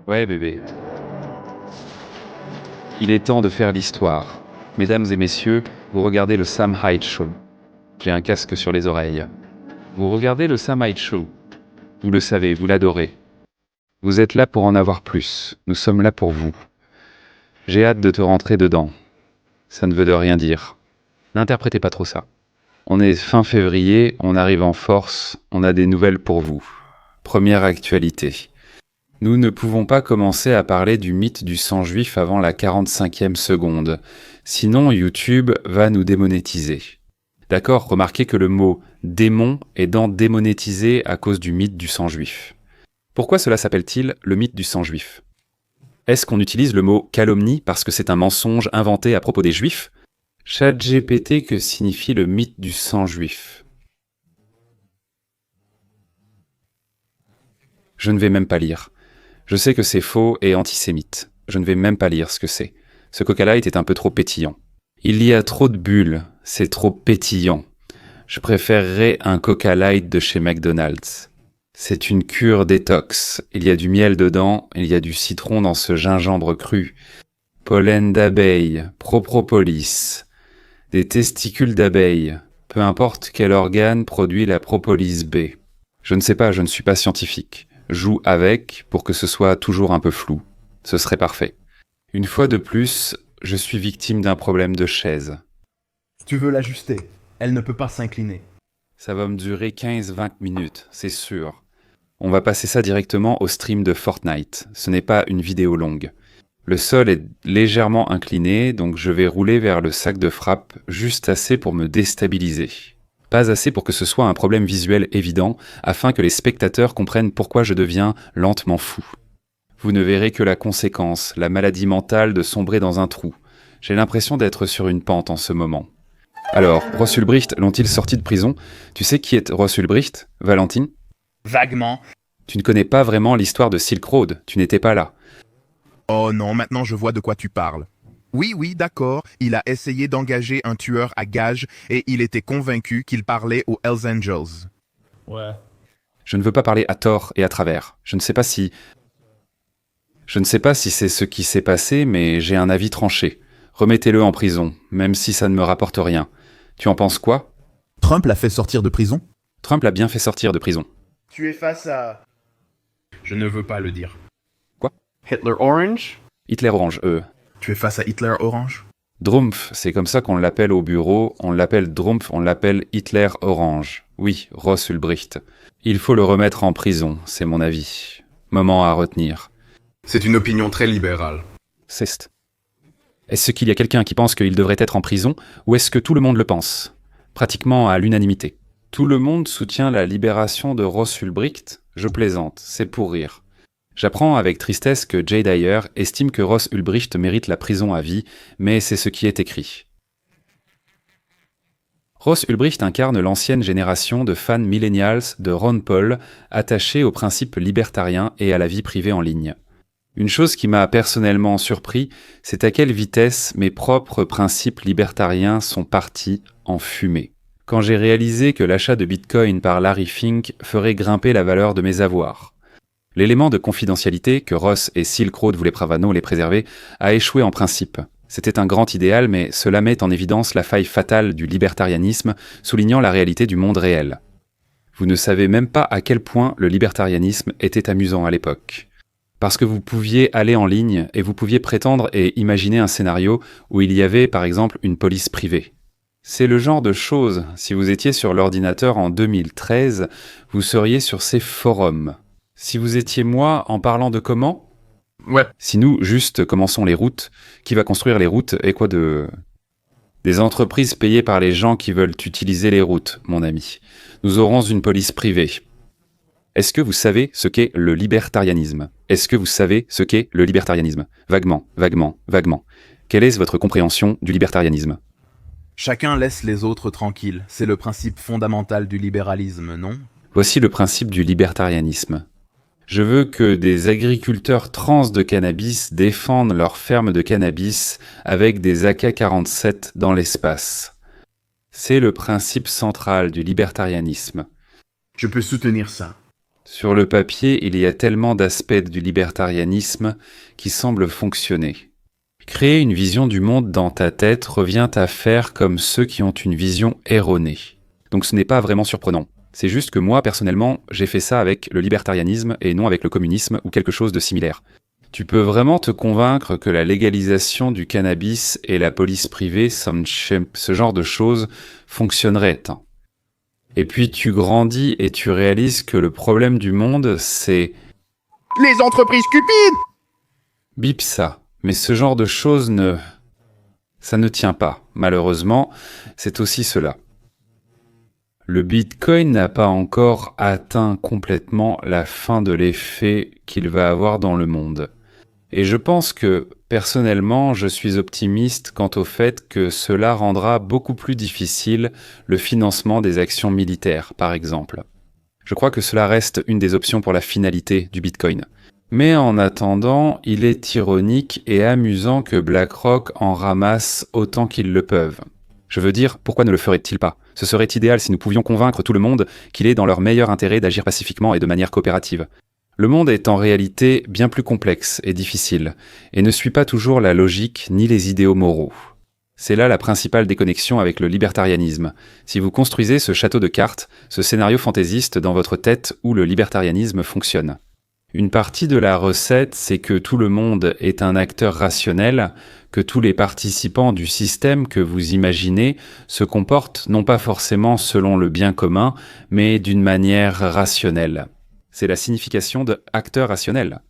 Ouais, bébé. Il est temps de faire l'histoire. Mesdames et messieurs, vous regardez le Sam Hyde Show. J'ai un casque sur les oreilles. Vous regardez le Sam Hyde Show. Vous le savez, vous l'adorez. Vous êtes là pour en avoir plus. Nous sommes là pour vous. J'ai hâte de te rentrer dedans. Ça ne veut de rien dire. N'interprétez pas trop ça. On est fin février, on arrive en force, on a des nouvelles pour vous. Première actualité. Nous ne pouvons pas commencer à parler du mythe du sang juif avant la 45e seconde. Sinon, YouTube va nous démonétiser. D'accord, remarquez que le mot « démon » est dans « démonétiser » à cause du mythe du sang juif. Pourquoi cela s'appelle-t-il le mythe du sang juif? Est-ce qu'on utilise le mot « calomnie » parce que c'est un mensonge inventé à propos des juifs? ChatGPT, que signifie le mythe du sang juif? Je ne vais même pas lire. Je sais que c'est faux et antisémite. Je ne vais même pas lire ce que c'est. Ce Coca Light est un peu trop pétillant. Il y a trop de bulles, c'est trop pétillant. Je préférerais un Coca Light de chez McDonald's. C'est une cure détox. Il y a du miel dedans, il y a du citron dans ce gingembre cru. Pollen d'abeille, propolis, des testicules d'abeille. Peu importe quel organe produit la propolis B. Je ne sais pas, je ne suis pas scientifique. Joue avec pour que ce soit toujours un peu flou. Ce serait parfait. Une fois de plus, je suis victime d'un problème de chaise. Tu veux l'ajuster. Elle ne peut pas s'incliner. Ça va me durer 15-20 minutes, c'est sûr. On va passer ça directement au stream de Fortnite. Ce n'est pas une vidéo longue. Le sol est légèrement incliné, donc je vais rouler vers le sac de frappe juste assez pour me déstabiliser. Pas assez pour que ce soit un problème visuel évident, afin que les spectateurs comprennent pourquoi je deviens lentement fou. Vous ne verrez que la conséquence, la maladie mentale de sombrer dans un trou. J'ai l'impression d'être sur une pente en ce moment. Alors, Ross Ulbricht l'ont-ils sorti de prison? Tu sais qui est Ross Ulbricht, Valentine? Vaguement. Tu ne connais pas vraiment l'histoire de Silk Road, tu n'étais pas là. Oh non, maintenant je vois de quoi tu parles. Oui, d'accord, il a essayé d'engager un tueur à gages et il était convaincu qu'il parlait aux Hells Angels. Ouais. Je ne veux pas parler à tort et à travers. Je ne sais pas si c'est ce qui s'est passé, mais j'ai un avis tranché. Remettez-le en prison, même si ça ne me rapporte rien. Tu en penses quoi? Trump l'a fait sortir de prison? Trump l'a bien fait sortir de prison. Tu es face à... Je ne veux pas le dire. Quoi? Hitler Orange? Hitler Orange, Tu es face à Hitler Orange? Drumpf, c'est comme ça qu'on l'appelle au bureau, on l'appelle Drumpf, on l'appelle Hitler Orange. Oui, Ross Ulbricht. Il faut le remettre en prison, c'est mon avis. Moment à retenir. C'est une opinion très libérale. C'est. Est-ce qu'il y a quelqu'un qui pense qu'il devrait être en prison, ou est-ce que tout le monde le pense? Pratiquement à l'unanimité. Tout le monde soutient la libération de Ross Ulbricht? Je plaisante, c'est pour rire. J'apprends avec tristesse que Jay Dyer estime que Ross Ulbricht mérite la prison à vie, mais c'est ce qui est écrit. Ross Ulbricht incarne l'ancienne génération de fans millennials de Ron Paul, attachés aux principes libertariens et à la vie privée en ligne. Une chose qui m'a personnellement surpris, c'est à quelle vitesse mes propres principes libertariens sont partis en fumée. Quand j'ai réalisé que l'achat de Bitcoin par Larry Fink ferait grimper la valeur de mes avoirs. L'élément de confidentialité que Ross et Silk Road voulaient bravano les préserver a échoué en principe. C'était un grand idéal, mais cela met en évidence la faille fatale du libertarianisme, soulignant la réalité du monde réel. Vous ne savez même pas à quel point le libertarianisme était amusant à l'époque. Parce que vous pouviez aller en ligne et vous pouviez prétendre et imaginer un scénario où il y avait par exemple une police privée. C'est le genre de choses, si vous étiez sur l'ordinateur en 2013, vous seriez sur ces forums. Si vous étiez moi en parlant de comment? Ouais. Si nous, juste, commençons les routes, qui va construire les routes et quoi de... Des entreprises payées par les gens qui veulent utiliser les routes, mon ami. Nous aurons une police privée. Est-ce que vous savez ce qu'est le libertarianisme? Est-ce que vous savez ce qu'est le libertarianisme? Vaguement. Quelle est votre compréhension du libertarianisme? Chacun laisse les autres tranquilles. C'est le principe fondamental du libéralisme, non? Voici le principe du libertarianisme. Je veux que des agriculteurs trans de cannabis défendent leurs fermes de cannabis avec des AK-47 dans l'espace. C'est le principe central du libertarianisme. Je peux soutenir ça. Sur le papier, il y a tellement d'aspects du libertarianisme qui semblent fonctionner. Créer une vision du monde dans ta tête revient à faire comme ceux qui ont une vision erronée. Donc ce n'est pas vraiment surprenant. C'est juste que moi, personnellement, j'ai fait ça avec le libertarianisme et non avec le communisme ou quelque chose de similaire. Tu peux vraiment te convaincre que la légalisation du cannabis et la police privée, ce genre de choses, fonctionneraient. Et puis tu grandis et tu réalises que le problème du monde, c'est... Les entreprises cupides! Bip ça. Mais ce genre de choses ça ne tient pas. Malheureusement, c'est aussi cela. Le Bitcoin n'a pas encore atteint complètement la fin de l'effet qu'il va avoir dans le monde. Et je pense que, personnellement, je suis optimiste quant au fait que cela rendra beaucoup plus difficile le financement des actions militaires, par exemple. Je crois que cela reste une des options pour la finalité du Bitcoin. Mais en attendant, il est ironique et amusant que BlackRock en ramasse autant qu'ils le peuvent. Je veux dire, pourquoi ne le ferait-il pas ? Ce serait idéal si nous pouvions convaincre tout le monde qu'il est dans leur meilleur intérêt d'agir pacifiquement et de manière coopérative. Le monde est en réalité bien plus complexe et difficile, et ne suit pas toujours la logique ni les idéaux moraux. C'est là la principale déconnexion avec le libertarianisme. Si vous construisez ce château de cartes, ce scénario fantaisiste dans votre tête où le libertarianisme fonctionne. Une partie de la recette, c'est que tout le monde est un acteur rationnel, que tous les participants du système que vous imaginez se comportent non pas forcément selon le bien commun, mais d'une manière rationnelle. C'est la signification de acteur rationnel.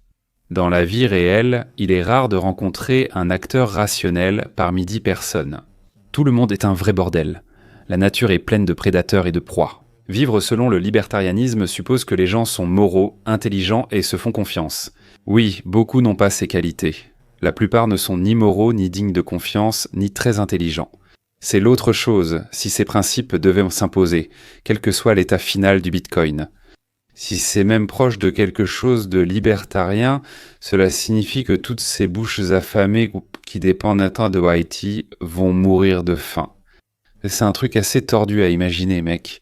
Dans la vie réelle, il est rare de rencontrer un acteur rationnel parmi 10 personnes. Tout le monde est un vrai bordel. La nature est pleine de prédateurs et de proies. Vivre selon le libertarianisme suppose que les gens sont moraux, intelligents et se font confiance. Oui, beaucoup n'ont pas ces qualités. La plupart ne sont ni moraux, ni dignes de confiance, ni très intelligents. C'est l'autre chose si ces principes devaient s'imposer, quel que soit l'état final du Bitcoin. Si c'est même proche de quelque chose de libertarien, cela signifie que toutes ces bouches affamées qui dépendent de Haïti vont mourir de faim. C'est un truc assez tordu à imaginer, mec.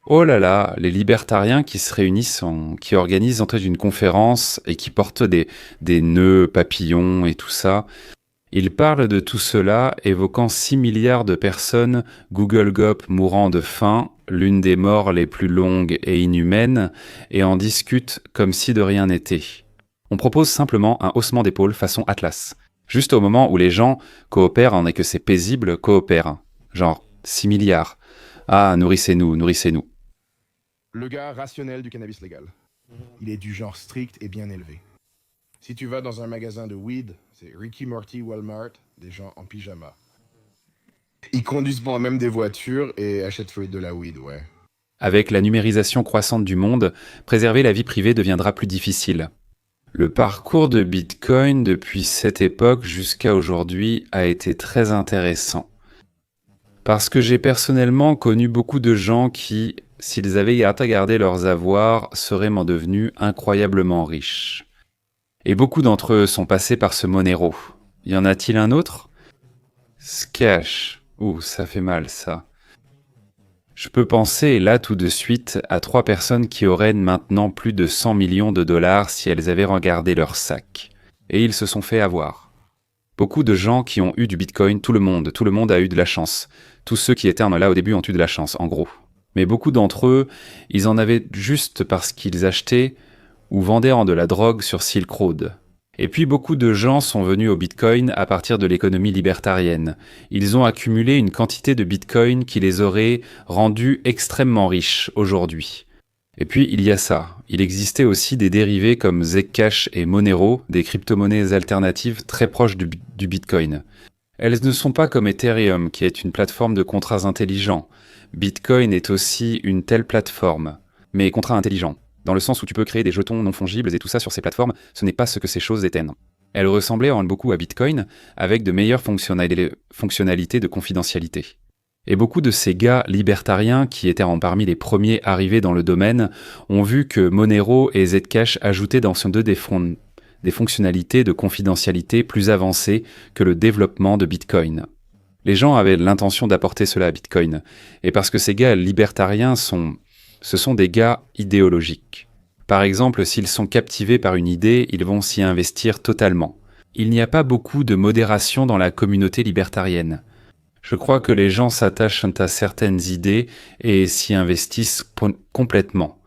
Oh là là, les libertariens qui se réunissent, qui organisent en fait une conférence et qui portent des nœuds papillons et tout ça. Ils parlent de tout cela, évoquant 6 milliards de personnes Google Gop mourant de faim, l'une des morts les plus longues et inhumaines, et en discutent comme si de rien n'était. On propose simplement un haussement d'épaule façon Atlas. Juste au moment où les gens coopèrent, en est que c'est paisible, coopèrent. Genre 6 milliards. Ah, nourrissez-nous, nourrissez-nous. Le gars rationnel du cannabis légal. Il est du genre strict et bien élevé. Si tu vas dans un magasin de weed, c'est Ricky Morty Walmart, des gens en pyjama. Ils conduisent pas même des voitures et achètent de la weed, ouais. Avec la numérisation croissante du monde, préserver la vie privée deviendra plus difficile. Le parcours de Bitcoin depuis cette époque jusqu'à aujourd'hui a été très intéressant. Parce que j'ai personnellement connu beaucoup de gens qui, s'ils avaient à garder leurs avoirs, seraient devenus incroyablement riches. Et beaucoup d'entre eux sont passés par ce Monero. Y en a-t-il un autre ? Scash. Ouh, ça fait mal, ça. Je peux penser, là, tout de suite, à 3 personnes qui auraient maintenant plus de 100 millions de dollars si elles avaient regardé leur sac. Et ils se sont fait avoir. Beaucoup de gens qui ont eu du Bitcoin, tout le monde a eu de la chance. Tous ceux qui étaient là au début ont eu de la chance, en gros. Mais beaucoup d'entre eux, ils en avaient juste parce qu'ils achetaient ou vendaient de la drogue sur Silk Road. Et puis beaucoup de gens sont venus au Bitcoin à partir de l'économie libertarienne. Ils ont accumulé une quantité de Bitcoin qui les aurait rendus extrêmement riches aujourd'hui. Et puis il y a ça. Il existait aussi des dérivés comme Zcash et Monero, des crypto-monnaies alternatives très proches du Bitcoin. Elles ne sont pas comme Ethereum, qui est une plateforme de contrats intelligents. Bitcoin est aussi une telle plateforme, mais contrats intelligents. Dans le sens où tu peux créer des jetons non fongibles et tout ça sur ces plateformes, ce n'est pas ce que ces choses étaient. Elles ressemblaient beaucoup à Bitcoin, avec de meilleures fonctionnalités de confidentialité. Et beaucoup de ces gars libertariens, qui étaient parmi les premiers arrivés dans le domaine, ont vu que Monero et Zcash ajoutaient dans ce des fonctionnalités de confidentialité plus avancées que le développement de Bitcoin. Les gens avaient l'intention d'apporter cela à Bitcoin, et parce que ces gars libertariens ce sont des gars idéologiques. Par exemple, s'ils sont captivés par une idée, ils vont s'y investir totalement. Il n'y a pas beaucoup de modération dans la communauté libertarienne. Je crois que les gens s'attachent à certaines idées et s'y investissent complètement.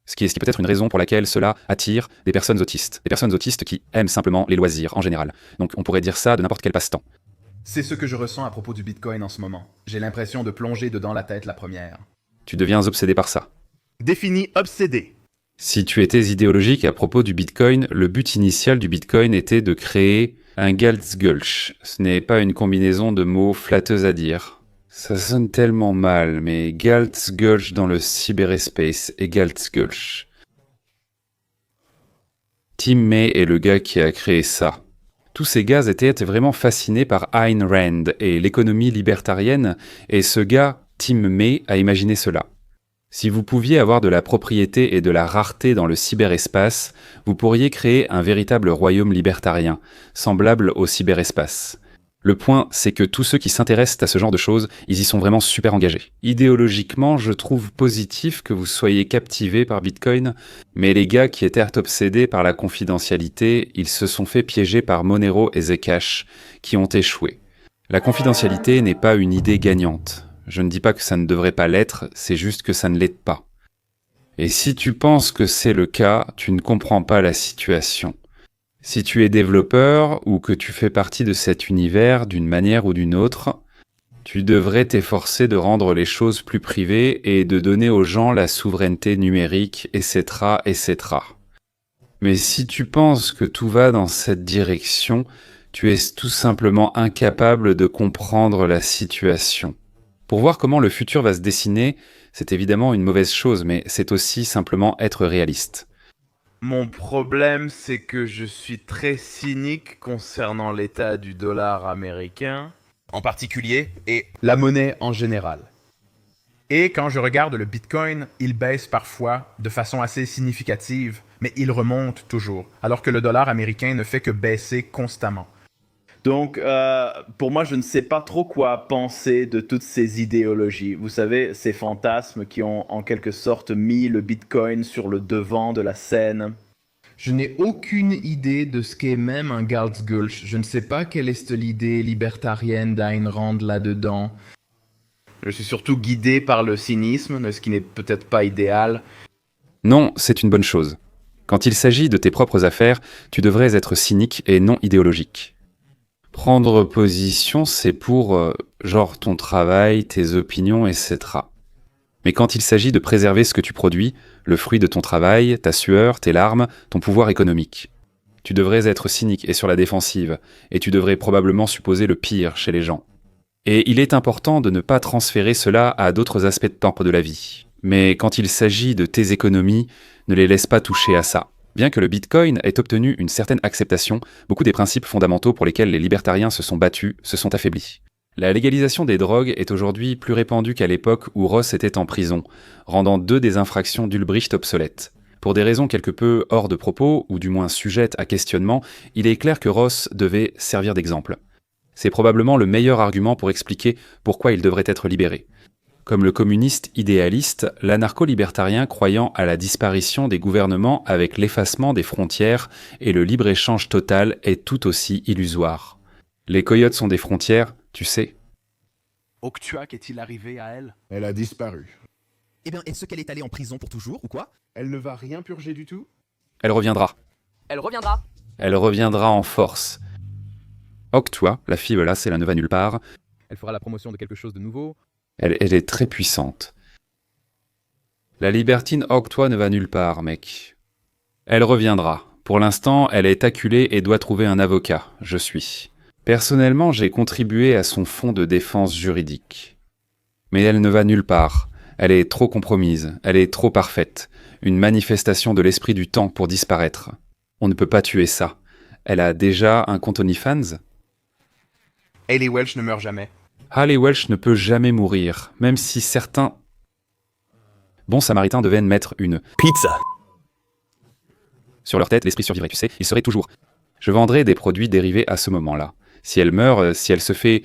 Ce qui est peut-être une raison pour laquelle cela attire des personnes autistes. Des personnes autistes qui aiment simplement les loisirs en général. Donc on pourrait dire ça de n'importe quel passe-temps. C'est ce que je ressens à propos du Bitcoin en ce moment. J'ai l'impression de plonger dedans la tête la première. Tu deviens obsédé par ça. Défini obsédé. Si tu étais idéologique à propos du Bitcoin, le but initial du Bitcoin était de créer un Geldgulch. Ce n'est pas une combinaison de mots flatteuse à dire. Ça sonne tellement mal, mais Geldgulch dans le cyberespace et Geldgulch. Tim May est le gars qui a créé ça. Tous ces gars étaient vraiment fascinés par Ayn Rand et l'économie libertarienne, et ce gars, Tim May, a imaginé cela. Si vous pouviez avoir de la propriété et de la rareté dans le cyberespace, vous pourriez créer un véritable royaume libertarien, semblable au cyberespace. Le point, c'est que tous ceux qui s'intéressent à ce genre de choses, ils y sont vraiment super engagés. Idéologiquement, je trouve positif que vous soyez captivés par Bitcoin, mais les gars qui étaient obsédés par la confidentialité, ils se sont fait piéger par Monero et Zcash, qui ont échoué. La confidentialité n'est pas une idée gagnante. Je ne dis pas que ça ne devrait pas l'être, c'est juste que ça ne l'est pas. Et si tu penses que c'est le cas, tu ne comprends pas la situation. Si tu es développeur ou que tu fais partie de cet univers d'une manière ou d'une autre, tu devrais t'efforcer de rendre les choses plus privées et de donner aux gens la souveraineté numérique, etc., etc. Mais si tu penses que tout va dans cette direction, tu es tout simplement incapable de comprendre la situation. Pour voir comment le futur va se dessiner, c'est évidemment une mauvaise chose, mais c'est aussi simplement être réaliste. Mon problème, c'est que je suis très cynique concernant l'état du dollar américain, En particulier, et la monnaie en général. Et quand je regarde le Bitcoin, il baisse parfois de façon assez significative, mais il remonte toujours, alors que le dollar américain ne fait que baisser constamment. Donc, pour moi, je ne sais pas trop quoi penser de toutes ces idéologies. Vous savez, ces fantasmes qui ont en quelque sorte mis le Bitcoin sur le devant de la scène. Je n'ai aucune idée de ce qu'est même un Geldgulch. Je ne sais pas quelle est l'idée libertarienne d'Ayn Rand là-dedans. Je suis surtout guidé par le cynisme, ce qui n'est peut-être pas idéal. Non, c'est une bonne chose. Quand il s'agit de tes propres affaires, tu devrais être cynique et non idéologique. Prendre position, c'est pour, genre, ton travail, tes opinions, etc. Mais quand il s'agit de préserver ce que tu produis, le fruit de ton travail, ta sueur, tes larmes, ton pouvoir économique, tu devrais être cynique et sur la défensive, et tu devrais probablement supposer le pire chez les gens. Et il est important de ne pas transférer cela à d'autres aspects de la vie. Mais quand il s'agit de tes économies, ne les laisse pas toucher à ça. Bien que le Bitcoin ait obtenu une certaine acceptation, beaucoup des principes fondamentaux pour lesquels les libertariens se sont battus se sont affaiblis. La légalisation des drogues est aujourd'hui plus répandue qu'à l'époque où Ross était en prison, rendant 2 des infractions d'Ulbricht obsolètes. Pour des raisons quelque peu hors de propos, ou du moins sujettes à questionnement, il est clair que Ross devait servir d'exemple. C'est probablement le meilleur argument pour expliquer pourquoi il devrait être libéré. Comme le communiste idéaliste, l'anarcho-libertarien croyant à la disparition des gouvernements avec l'effacement des frontières et le libre-échange total est tout aussi illusoire. Les coyotes sont des frontières, tu sais. Octua, qu'est-il arrivé à elle? Elle a disparu. Eh bien, est-ce qu'elle est allée en prison pour toujours, ou quoi? Elle ne va rien purger du tout? Elle reviendra. Elle reviendra. Elle reviendra en force. Octua, la fille là, c'est la ne va nulle part. Elle fera la promotion de quelque chose de nouveau. Elle est très puissante. La libertine Octua ne va nulle part, mec. Elle reviendra. Pour l'instant, elle est acculée et doit trouver un avocat. Je suis. Personnellement, j'ai contribué à son fonds de défense juridique. Mais elle ne va nulle part. Elle est trop compromise. Elle est trop parfaite. Une manifestation de l'esprit du temps pour disparaître. On ne peut pas tuer ça. Elle a déjà un compte OnlyFans ? Hayley Welch ne meurt jamais. Hayley Welch ne peut jamais mourir, même si certains bons samaritains devaient mettre une Pizza. sur leur tête, l'esprit survivrait, tu sais, il serait toujours. Je vendrai des produits dérivés à ce moment-là. Si elle meurt, si elle se fait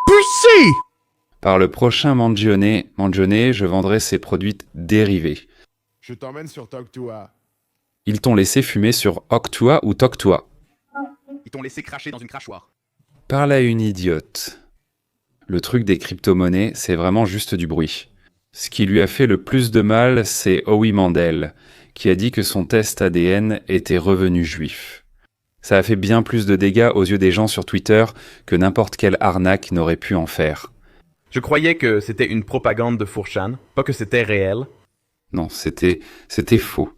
Pussy! par le prochain Mangione, je vendrai ces produits dérivés. Je t'emmène sur Toktua. Ils t'ont laissé fumer sur Oktua ou Toktua. Ils t'ont laissé cracher dans une crachoir. Parle à une idiote. Le truc des crypto-monnaies, c'est vraiment juste du bruit. Ce qui lui a fait le plus de mal, c'est Howie Mandel, qui a dit que son test ADN était revenu juif. Ça a fait bien plus de dégâts aux yeux des gens sur Twitter que n'importe quelle arnaque n'aurait pu en faire. Je croyais que c'était une propagande de Fourchan, pas que c'était réel. Non, c'était faux.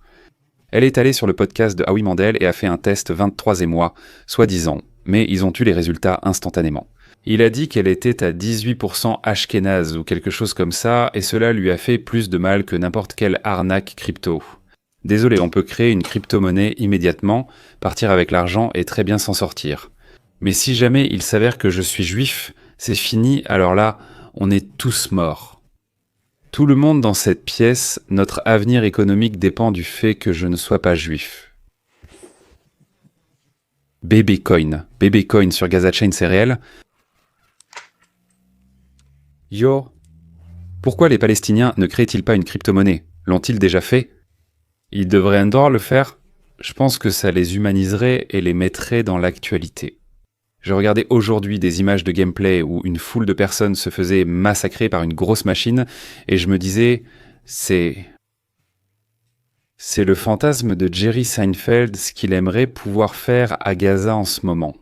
Elle est allée sur le podcast de Howie Mandel et a fait un test 23 émois, soi-disant, mais ils ont eu les résultats instantanément. Il a dit qu'elle était à 18% ashkénaze ou quelque chose comme ça, et cela lui a fait plus de mal que n'importe quelle arnaque crypto. Désolé, on peut créer une crypto-monnaie immédiatement, partir avec l'argent et très bien s'en sortir. Mais si jamais il s'avère que je suis juif, c'est fini, alors là, on est tous morts. Tout le monde dans cette pièce, notre avenir économique dépend du fait que je ne sois pas juif. Babycoin sur Gaza Chain, c'est réel? Yo, pourquoi les Palestiniens ne créent-ils pas une crypto-monnaie? L'ont-ils déjà fait? Ils devraient d'abord le faire. Je pense que ça les humaniserait et les mettrait dans l'actualité. Je regardais aujourd'hui des images de gameplay où une foule de personnes se faisait massacrer par une grosse machine et je me disais, c'est le fantasme de Jerry Seinfeld ce qu'il aimerait pouvoir faire à Gaza en ce moment.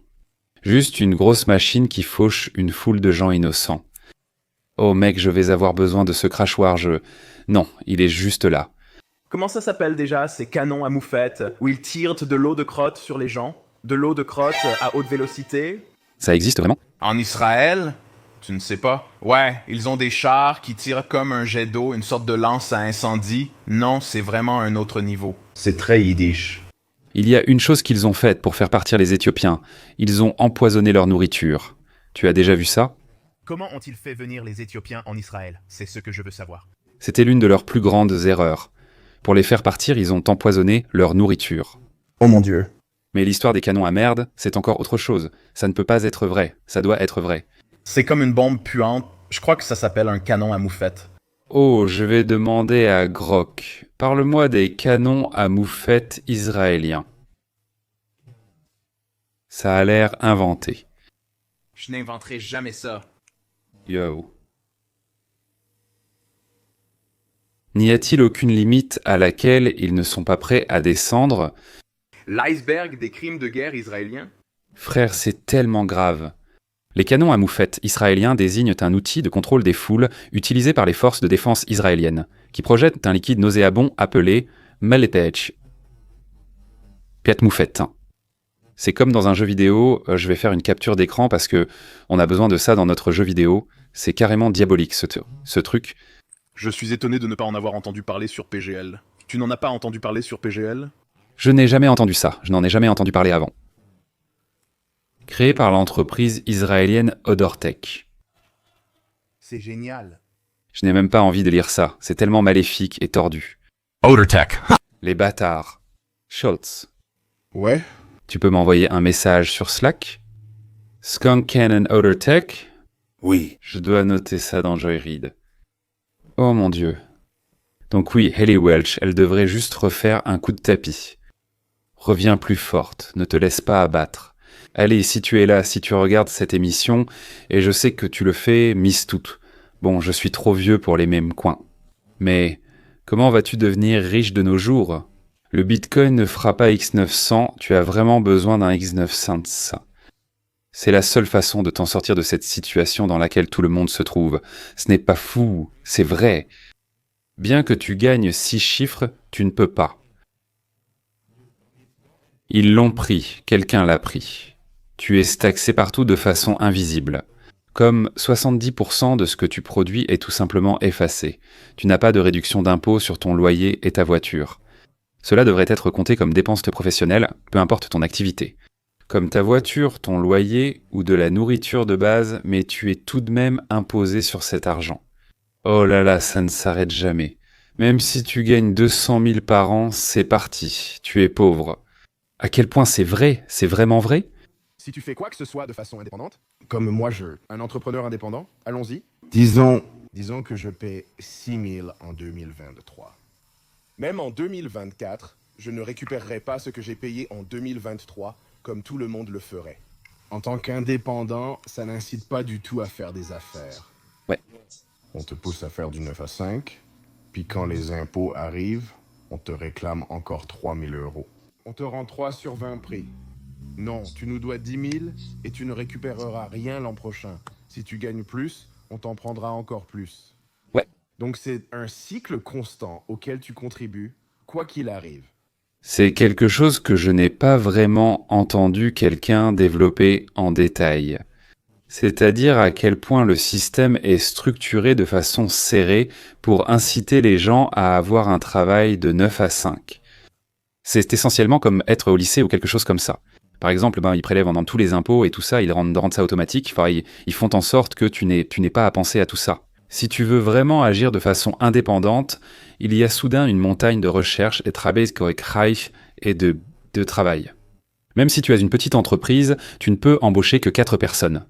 Juste une grosse machine qui fauche une foule de gens innocents. Oh mec, je vais avoir besoin de ce crachoir, Non, il est juste là. Comment ça s'appelle déjà, ces canons à moufettes, où ils tirent de l'eau de crotte sur les gens? De l'eau de crotte à haute vélocité? Ça existe vraiment? En Israël? Tu ne sais pas? Ouais, ils ont des chars qui tirent comme un jet d'eau, une sorte de lance à incendie. Non, c'est vraiment un autre niveau. C'est très yiddish. Il y a une chose qu'ils ont faite pour faire partir les Éthiopiens. Ils ont empoisonné leur nourriture. Tu as déjà vu ça? Comment ont-ils fait venir les Éthiopiens en Israël? C'est ce que je veux savoir. C'était l'une de leurs plus grandes erreurs. Pour les faire partir, ils ont empoisonné leur nourriture. Oh mon Dieu. Mais l'histoire des canons à merde, c'est encore autre chose. Ça ne peut pas être vrai. Ça doit être vrai. C'est comme une bombe puante. Je crois que ça s'appelle un canon à moufettes. Oh, je vais demander à Grok. Parle-moi des canons à moufettes israéliens. Ça a l'air inventé. Je n'inventerai jamais ça. Yo. N'y a-t-il aucune limite à laquelle ils ne sont pas prêts à descendre? L'iceberg des crimes de guerre israéliens? Frère, c'est tellement grave. Les canons à moufettes israéliens désignent un outil de contrôle des foules utilisé par les forces de défense israéliennes, qui projettent un liquide nauséabond appelé Meletech. Piat moufette. C'est comme dans un jeu vidéo, je vais faire une capture d'écran parce que on a besoin de ça dans notre jeu vidéo. C'est carrément diabolique ce truc. Je suis étonné de ne pas en avoir entendu parler sur PGL. Tu n'en as pas entendu parler sur PGL? Je n'ai jamais entendu ça, je n'en ai jamais entendu parler avant. Créé par l'entreprise israélienne Odortech. C'est génial. Je n'ai même pas envie de lire ça, c'est tellement maléfique et tordu. Odortech. Les bâtards. Schultz. Ouais. Tu peux m'envoyer un message sur Slack? Skunk Cannon Odortech? Oui. Je dois noter ça dans Joyread. Oh mon Dieu. Donc oui, Haley Welch, elle devrait juste refaire un coup de tapis. Reviens plus forte, ne te laisse pas abattre. Allez, si tu es là, si tu regardes cette émission, et je sais que tu le fais, mise toute. Bon, je suis trop vieux pour les mêmes coins. Mais comment vas-tu devenir riche de nos jours? Le Bitcoin ne fera pas X900, tu as vraiment besoin d'un X900. C'est la seule façon de t'en sortir de cette situation dans laquelle tout le monde se trouve. Ce n'est pas fou, c'est vrai. Bien que tu gagnes 6 chiffres, tu ne peux pas. Ils l'ont pris, quelqu'un l'a pris. Tu es taxé partout de façon invisible. Comme 70% de ce que tu produis est tout simplement effacé. Tu n'as pas de réduction d'impôt sur ton loyer et ta voiture. Cela devrait être compté comme dépense professionnelle, peu importe ton activité. Comme ta voiture, ton loyer ou de la nourriture de base, mais tu es tout de même imposé sur cet argent. Oh là là, ça ne s'arrête jamais. Même si tu gagnes 200 000 par an, c'est parti, tu es pauvre. À quel point c'est vrai? C'est vraiment vrai? Si tu fais quoi que ce soit de façon indépendante, comme moi un entrepreneur indépendant, allons-y. Disons que je paie 6 000 en 2023. Même en 2024, je ne récupérerai pas ce que j'ai payé en 2023, comme tout le monde le ferait. En tant qu'indépendant, ça n'incite pas du tout à faire des affaires. Ouais. On te pousse à faire du 9 à 5, puis quand les impôts arrivent, on te réclame encore 3 000 euros. On te rend 3 sur 20 prix. Non, tu nous dois 10 000 et tu ne récupéreras rien l'an prochain. Si tu gagnes plus, on t'en prendra encore plus. Ouais. Donc c'est un cycle constant auquel tu contribues, quoi qu'il arrive. C'est quelque chose que je n'ai pas vraiment entendu quelqu'un développer en détail. C'est-à-dire à quel point le système est structuré de façon serrée pour inciter les gens à avoir un travail de 9 à 5. C'est essentiellement comme être au lycée ou quelque chose comme ça. Par exemple, ils prélèvent dans tous les impôts et tout ça, ils rendent ça automatique. Enfin, ils font en sorte que tu n'aies pas à penser à tout ça. Si tu veux vraiment agir de façon indépendante, il y a soudain une montagne de recherche et Arbeitsreich et de travail. Même si tu as une petite entreprise, tu ne peux embaucher que 4 personnes.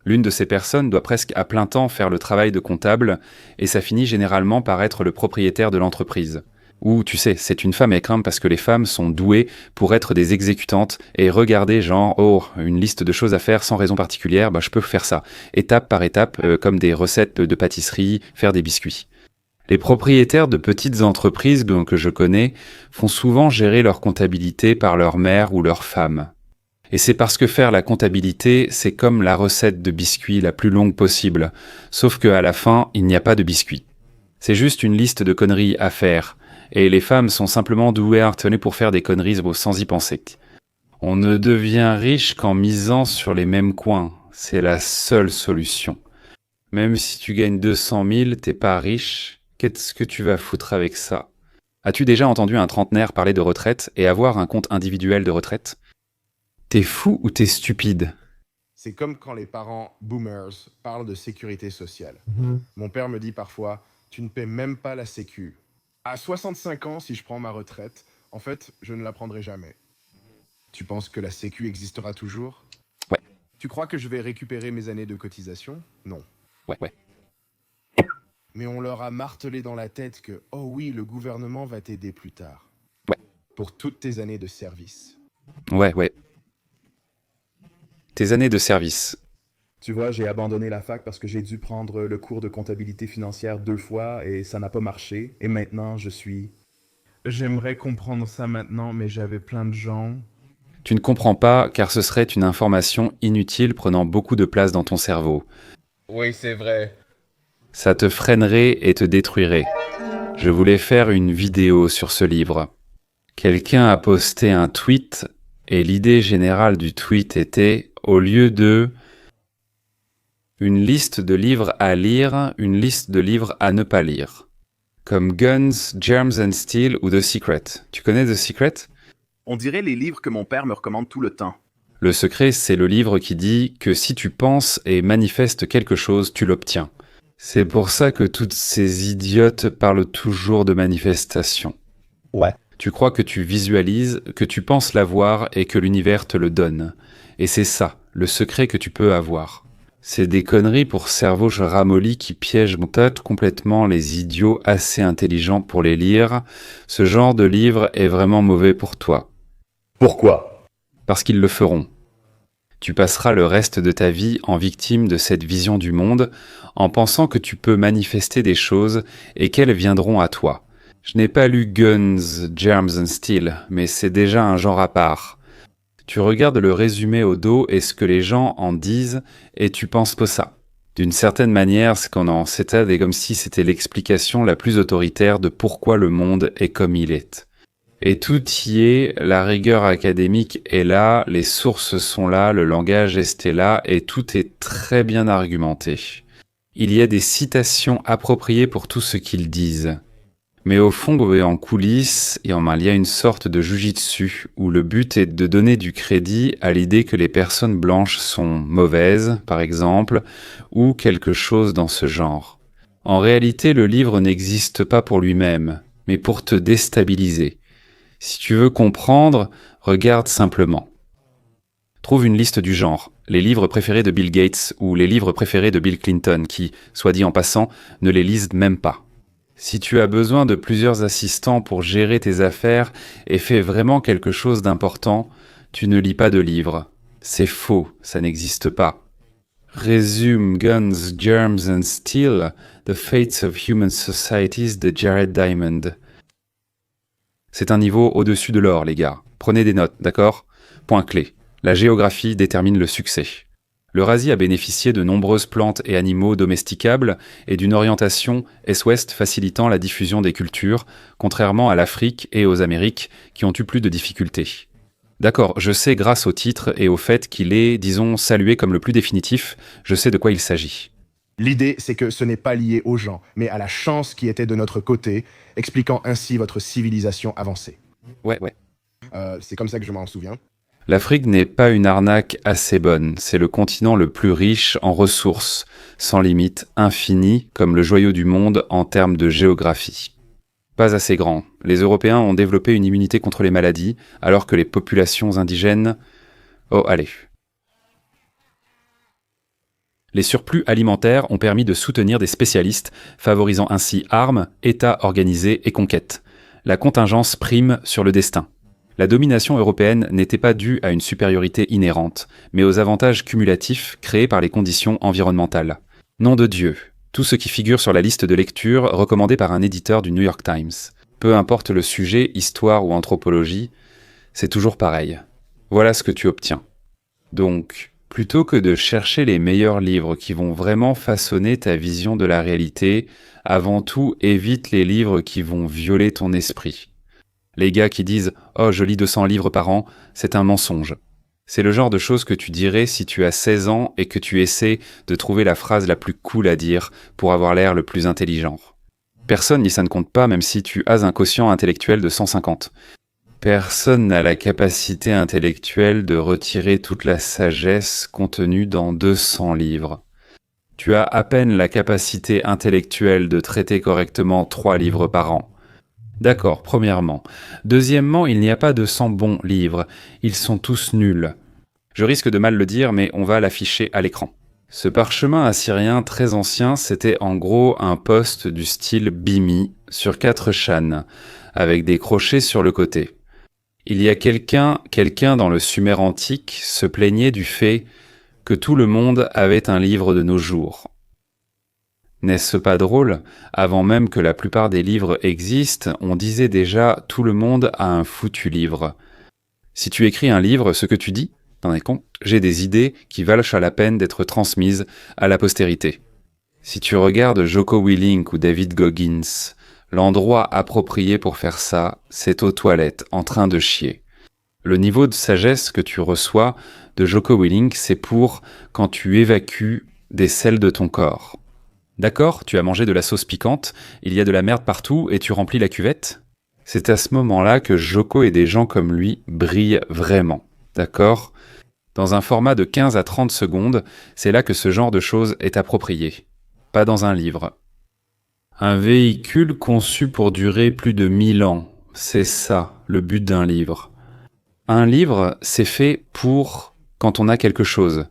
L'une de ces personnes doit presque à plein temps faire le travail de comptable et ça finit généralement par être le propriétaire de l'entreprise. Ou, tu sais, c'est une femme écrème parce que les femmes sont douées pour être des exécutantes et regarder genre, oh, une liste de choses à faire sans raison particulière, je peux faire ça, étape par étape, comme des recettes de pâtisserie, faire des biscuits. Les propriétaires de petites entreprises que je connais font souvent gérer leur comptabilité par leur mère ou leur femme. Et c'est parce que faire la comptabilité, c'est comme la recette de biscuits la plus longue possible, sauf qu'à la fin, il n'y a pas de biscuits. C'est juste une liste de conneries à faire, et les femmes sont simplement douées à retenir pour faire des conneries sans y penser. On ne devient riche qu'en misant sur les mêmes coins, c'est la seule solution. Même si tu gagnes 200 000, t'es pas riche, qu'est-ce que tu vas foutre avec ça? As-tu déjà entendu un trentenaire parler de retraite et avoir un compte individuel de retraite? T'es fou ou t'es stupide? C'est comme quand les parents boomers parlent de sécurité sociale. Mon père me dit parfois, tu ne paies même pas la sécu. À 65 ans, si je prends ma retraite, en fait, je ne la prendrai jamais. Tu penses que la sécu existera toujours? Ouais. Tu crois que je vais récupérer mes années de cotisation? Non. Ouais. Mais on leur a martelé dans la tête que, oh oui, le gouvernement va t'aider plus tard. Ouais. Pour toutes tes années de service. Ouais. Tes années de service. Tu vois, j'ai abandonné la fac parce que j'ai dû prendre le cours de comptabilité financière 2 fois et ça n'a pas marché. Et maintenant, je suis... J'aimerais comprendre ça maintenant, mais j'avais plein de gens. Tu ne comprends pas car ce serait une information inutile prenant beaucoup de place dans ton cerveau. Oui, c'est vrai. Ça te freinerait et te détruirait. Je voulais faire une vidéo sur ce livre. Quelqu'un a posté un tweet et l'idée générale du tweet était, au lieu de une liste de livres à lire, une liste de livres à ne pas lire. Comme Guns, Germs and Steel ou The Secret. Tu connais The Secret? On dirait les livres que mon père me recommande tout le temps. Le secret, c'est le livre qui dit que si tu penses et manifestes quelque chose, tu l'obtiens. C'est pour ça que toutes ces idiotes parlent toujours de manifestation. Ouais. Tu crois que tu visualises, que tu penses l'avoir et que l'univers te le donne. Et c'est ça, le secret que tu peux avoir. C'est des conneries pour cerveau ramolli qui piègent complètement les idiots assez intelligents pour les lire. Ce genre de livre est vraiment mauvais pour toi. Pourquoi? Parce qu'ils le feront. Tu passeras le reste de ta vie en victime de cette vision du monde, en pensant que tu peux manifester des choses et qu'elles viendront à toi. Je n'ai pas lu Guns, Germs and Steel, mais c'est déjà un genre à part. Tu regardes le résumé au dos et ce que les gens en disent, et tu penses pas ça. D'une certaine manière, c'était comme si c'était l'explication la plus autoritaire de pourquoi le monde est comme il est. Et tout y est, la rigueur académique est là, les sources sont là, le langage est là, et tout est très bien argumenté. Il y a des citations appropriées pour tout ce qu'ils disent. Mais au fond, en coulisses, il y a une sorte de jujitsu, où le but est de donner du crédit à l'idée que les personnes blanches sont mauvaises, par exemple, ou quelque chose dans ce genre. En réalité, le livre n'existe pas pour lui-même, mais pour te déstabiliser. Si tu veux comprendre, regarde simplement. Trouve une liste du genre, les livres préférés de Bill Gates ou les livres préférés de Bill Clinton qui, soit dit en passant, ne les lisent même pas. Si tu as besoin de plusieurs assistants pour gérer tes affaires et fais vraiment quelque chose d'important, tu ne lis pas de livres. C'est faux, ça n'existe pas. Resume Guns, Germs and Steel, The Fates of Human Societies de Jared Diamond. C'est un niveau au-dessus de l'or, les gars. Prenez des notes, d'accord ? Point clé. La géographie détermine le succès. L'Eurasie a bénéficié de nombreuses plantes et animaux domesticables et d'une orientation est-ouest facilitant la diffusion des cultures, contrairement à l'Afrique et aux Amériques qui ont eu plus de difficultés. D'accord, je sais grâce au titre et au fait qu'il est, disons, salué comme le plus définitif, je sais de quoi il s'agit. L'idée, c'est que ce n'est pas lié aux gens, mais à la chance qui était de notre côté, expliquant ainsi votre civilisation avancée. Ouais. C'est comme ça que je m'en souviens. L'Afrique n'est pas une arnaque assez bonne, c'est le continent le plus riche en ressources, sans limite, infini, comme le joyau du monde en termes de géographie. Pas assez grand. Les Européens ont développé une immunité contre les maladies, alors que les populations indigènes... Oh, allez. Les surplus alimentaires ont permis de soutenir des spécialistes, favorisant ainsi armes, États organisés et conquêtes. La contingence prime sur le destin. La domination européenne n'était pas due à une supériorité inhérente, mais aux avantages cumulatifs créés par les conditions environnementales. Nom de Dieu, tout ce qui figure sur la liste de lecture recommandée par un éditeur du New York Times. Peu importe le sujet, histoire ou anthropologie, c'est toujours pareil. Voilà ce que tu obtiens. Donc, plutôt que de chercher les meilleurs livres qui vont vraiment façonner ta vision de la réalité, avant tout, évite les livres qui vont violer ton esprit. Les gars qui disent « Oh, je lis 200 livres par an », c'est un mensonge. C'est le genre de choses que tu dirais si tu as 16 ans et que tu essaies de trouver la phrase la plus cool à dire pour avoir l'air le plus intelligent. Personne ni ça ne compte pas même si tu as un quotient intellectuel de 150. Personne n'a la capacité intellectuelle de retirer toute la sagesse contenue dans 200 livres. Tu as à peine la capacité intellectuelle de traiter correctement 3 livres par an. D'accord, premièrement. Deuxièmement, il n'y a pas de 100 bons livres. Ils sont tous nuls. Je risque de mal le dire, mais on va l'afficher à l'écran. Ce parchemin assyrien très ancien, c'était en gros un poste du style bimi sur 4 chânes, avec des crochets sur le côté. Il y a quelqu'un dans le Sumer antique se plaignait du fait que tout le monde avait un livre de nos jours. N'est-ce pas drôle ? Avant même que la plupart des livres existent, on disait déjà « tout le monde a un foutu livre ». Si tu écris un livre, ce que tu dis, t'en es con, j'ai des idées qui valent la peine d'être transmises à la postérité. Si tu regardes Jocko Willink ou David Goggins, l'endroit approprié pour faire ça, c'est aux toilettes, en train de chier. Le niveau de sagesse que tu reçois de Jocko Willink, c'est pour quand tu évacues des selles de ton corps. D'accord, tu as mangé de la sauce piquante, il y a de la merde partout et tu remplis la cuvette ? C'est à ce moment-là que Jocko et des gens comme lui brillent vraiment. D'accord ? Dans un format de 15 à 30 secondes, c'est là que ce genre de choses est approprié. Pas dans un livre. Un véhicule conçu pour durer plus de 1000 ans. C'est ça, le but d'un livre. Un livre, c'est fait pour quand on a quelque chose.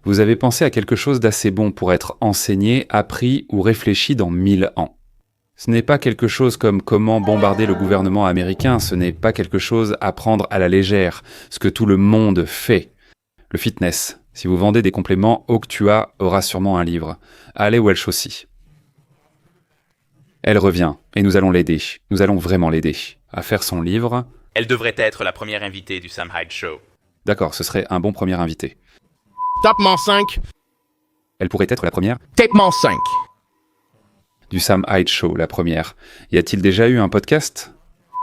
Vous avez pensé à quelque chose d'assez bon pour être enseigné, appris ou réfléchi dans 1000 ans. Ce n'est pas quelque chose comme comment bombarder le gouvernement américain, ce n'est pas quelque chose à prendre à la légère, ce que tout le monde fait. Le fitness. Si vous vendez des compléments, Octua aura sûrement un livre. Allez Welsh aussi. Elle revient, et nous allons l'aider. Nous allons vraiment l'aider à faire son livre. Elle devrait être la première invitée du Sam Hyde Show. D'accord, ce serait un bon premier invité. Tape-moi 5. Elle pourrait être la première Tape-moi 5. du Sam Hyde Show, la première. Y a-t-il déjà eu un podcast ?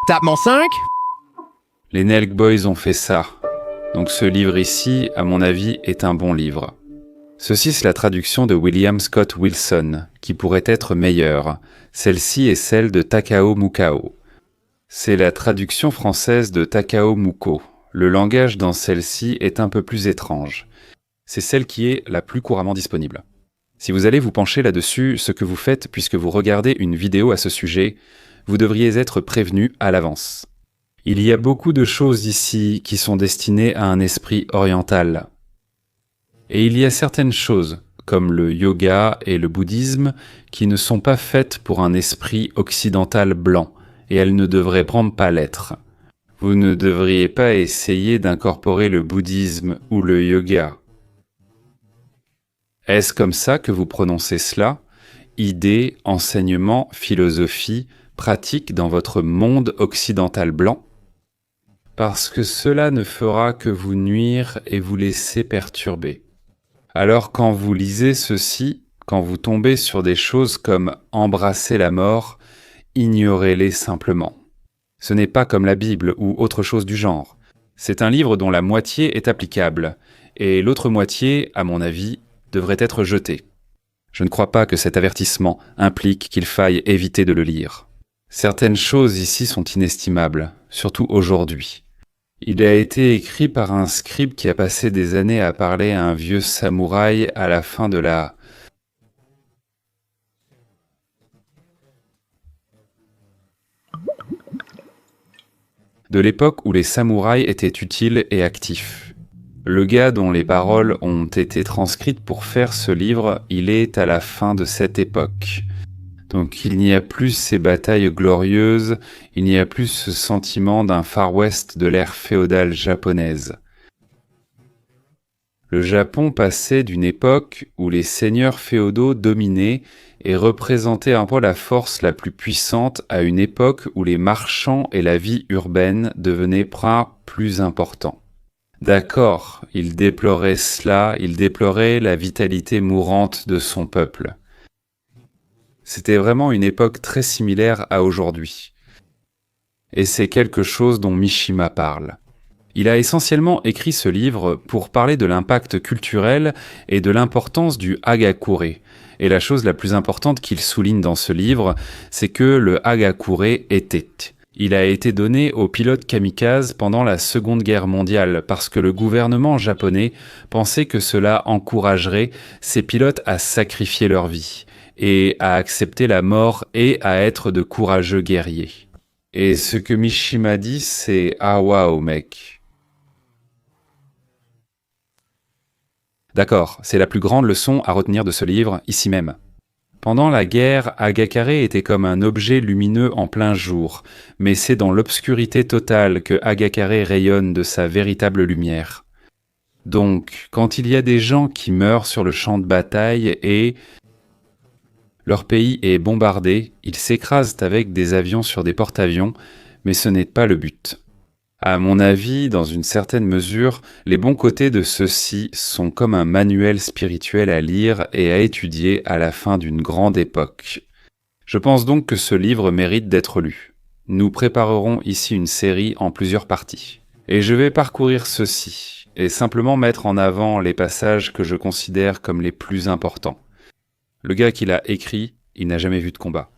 Tape-moi 5. Les Nelk Boys ont fait ça. Donc ce livre ici, à mon avis, est un bon livre. Ceci, c'est la traduction de William Scott Wilson, qui pourrait être meilleure. Celle-ci est celle de Takao Mukao. C'est la traduction française de Takao Muko. Le langage dans celle-ci est un peu plus étrange. C'est celle qui est la plus couramment disponible. Si vous allez vous pencher là-dessus, ce que vous faites puisque vous regardez une vidéo à ce sujet, vous devriez être prévenu à l'avance. Il y a beaucoup de choses ici qui sont destinées à un esprit oriental. Et il y a certaines choses, comme le yoga et le bouddhisme, qui ne sont pas faites pour un esprit occidental blanc, et elles ne devraient pas l'être. Vous ne devriez pas essayer d'incorporer le bouddhisme ou le yoga. Est-ce comme ça que vous prononcez cela? Idées, enseignements, philosophie, pratique dans votre monde occidental blanc? Parce que cela ne fera que vous nuire et vous laisser perturber. Alors quand vous lisez ceci, quand vous tombez sur des choses comme « embrasser la mort », ignorez-les simplement. Ce n'est pas comme la Bible ou autre chose du genre. C'est un livre dont la moitié est applicable, et l'autre moitié, à mon avis, devrait être jetée. Je ne crois pas que cet avertissement implique qu'il faille éviter de le lire. Certaines choses ici sont inestimables, surtout aujourd'hui. Il a été écrit par un scribe qui a passé des années à parler à un vieux samouraï à la fin de l'époque où les samouraïs étaient utiles et actifs. Le gars dont les paroles ont été transcrites pour faire ce livre, il est à la fin de cette époque. Donc il n'y a plus ces batailles glorieuses, il n'y a plus ce sentiment d'un Far West de l'ère féodale japonaise. Le Japon passait d'une époque où les seigneurs féodaux dominaient et représentaient un peu la force la plus puissante à une époque où les marchands et la vie urbaine devenaient plus importants. D'accord, il déplorait cela, il déplorait la vitalité mourante de son peuple. C'était vraiment une époque très similaire à aujourd'hui. Et c'est quelque chose dont Mishima parle. Il a essentiellement écrit ce livre pour parler de l'impact culturel et de l'importance du hagakure. Et la chose la plus importante qu'il souligne dans ce livre, c'est que le hagakure était. Il a été donné aux pilotes kamikazes pendant la Seconde Guerre mondiale parce que le gouvernement japonais pensait que cela encouragerait ces pilotes à sacrifier leur vie et à accepter la mort et à être de courageux guerriers. Et ce que Mishima dit, c'est « Ah waouh mec ». D'accord, c'est la plus grande leçon à retenir de ce livre, ici même. Pendant la guerre, Hagakure était comme un objet lumineux en plein jour, mais c'est dans l'obscurité totale que Hagakure rayonne de sa véritable lumière. Donc, quand il y a des gens qui meurent sur le champ de bataille et leur pays est bombardé, ils s'écrasent avec des avions sur des porte-avions, mais ce n'est pas le but. À mon avis, dans une certaine mesure, les bons côtés de ceux-ci sont comme un manuel spirituel à lire et à étudier à la fin d'une grande époque. Je pense donc que ce livre mérite d'être lu. Nous préparerons ici une série en plusieurs parties. Et je vais parcourir ceci, et simplement mettre en avant les passages que je considère comme les plus importants. Le gars qui l'a écrit, il n'a jamais vu de combat.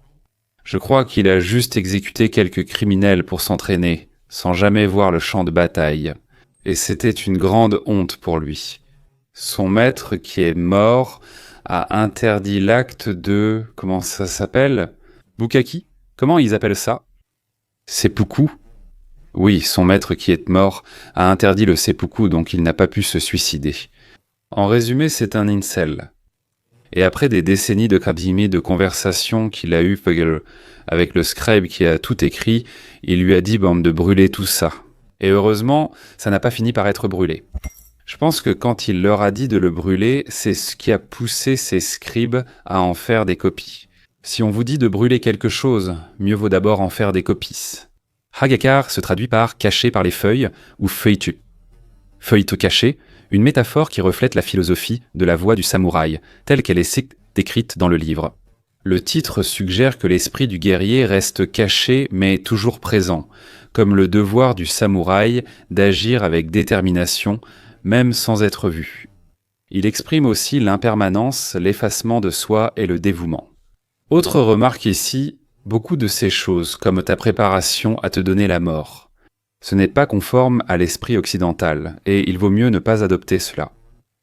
Je crois qu'il a juste exécuté quelques criminels pour s'entraîner, sans jamais voir le champ de bataille. Et c'était une grande honte pour lui. Son maître, qui est mort, a interdit l'acte de... Comment ça s'appelle? Bukkake? Comment ils appellent ça? Seppuku? Oui, son maître qui est mort a interdit le seppuku, donc il n'a pas pu se suicider. En résumé, c'est un incel. Et après des décennies de conversations qu'il a eues avec le scribe qui a tout écrit, il lui a dit de brûler tout ça. Et heureusement, ça n'a pas fini par être brûlé. Je pense que quand il leur a dit de le brûler, c'est ce qui a poussé ces scribes à en faire des copies. Si on vous dit de brûler quelque chose, mieux vaut d'abord en faire des copies. Hagakure se traduit par « caché par les feuilles » ou « feuilletu ». Feuilletu caché, une métaphore qui reflète la philosophie de la voie du samouraï, telle qu'elle est décrite dans le livre. Le titre suggère que l'esprit du guerrier reste caché mais toujours présent, comme le devoir du samouraï d'agir avec détermination, même sans être vu. Il exprime aussi l'impermanence, l'effacement de soi et le dévouement. Autre remarque ici, beaucoup de ces choses, comme ta préparation à te donner la mort. Ce n'est pas conforme à l'esprit occidental, et il vaut mieux ne pas adopter cela.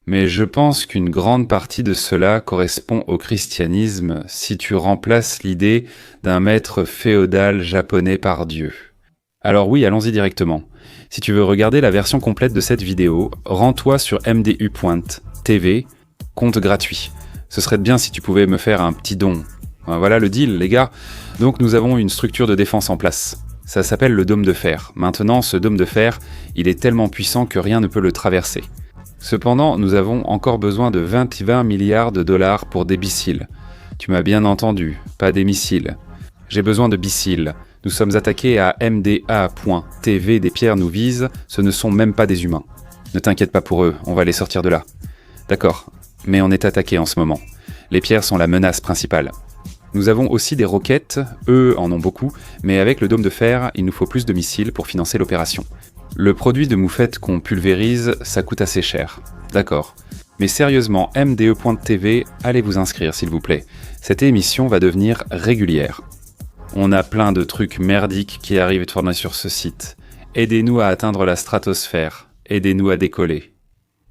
Mais je pense qu'une grande partie de cela correspond au christianisme si tu remplaces l'idée d'un maître féodal japonais par Dieu. Alors oui, allons-y directement. Si tu veux regarder la version complète de cette vidéo, rends-toi sur mdu.tv compte gratuit. Ce serait bien si tu pouvais me faire un petit don. Voilà le deal, les gars. Donc nous avons une structure de défense en place. Ça s'appelle le dôme de fer. Maintenant, ce dôme de fer, il est tellement puissant que rien ne peut le traverser. Cependant, nous avons encore besoin de 20 milliards de dollars pour des missiles. Tu m'as bien entendu, pas des missiles. J'ai besoin de missiles. Nous sommes attaqués à MDA.TV, des pierres nous visent, ce ne sont même pas des humains. Ne t'inquiète pas pour eux, on va les sortir de là. D'accord, mais on est attaqué en ce moment. Les pierres sont la menace principale. Nous avons aussi des roquettes, eux en ont beaucoup, mais avec le dôme de fer, il nous faut plus de missiles pour financer l'opération. Le produit de moufette qu'on pulvérise, ça coûte assez cher. D'accord. Mais sérieusement, MDE.TV, allez vous inscrire s'il vous plaît. Cette émission va devenir régulière. On a plein de trucs merdiques qui arrivent à tourner sur ce site. Aidez-nous à atteindre la stratosphère. Aidez-nous à décoller.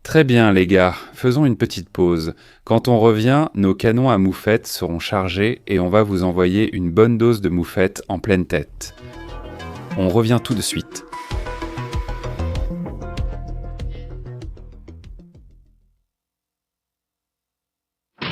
Très bien les gars, faisons une petite pause. Quand on revient, nos canons à moufette seront chargés et on va vous envoyer une bonne dose de moufette en pleine tête. On revient tout de suite.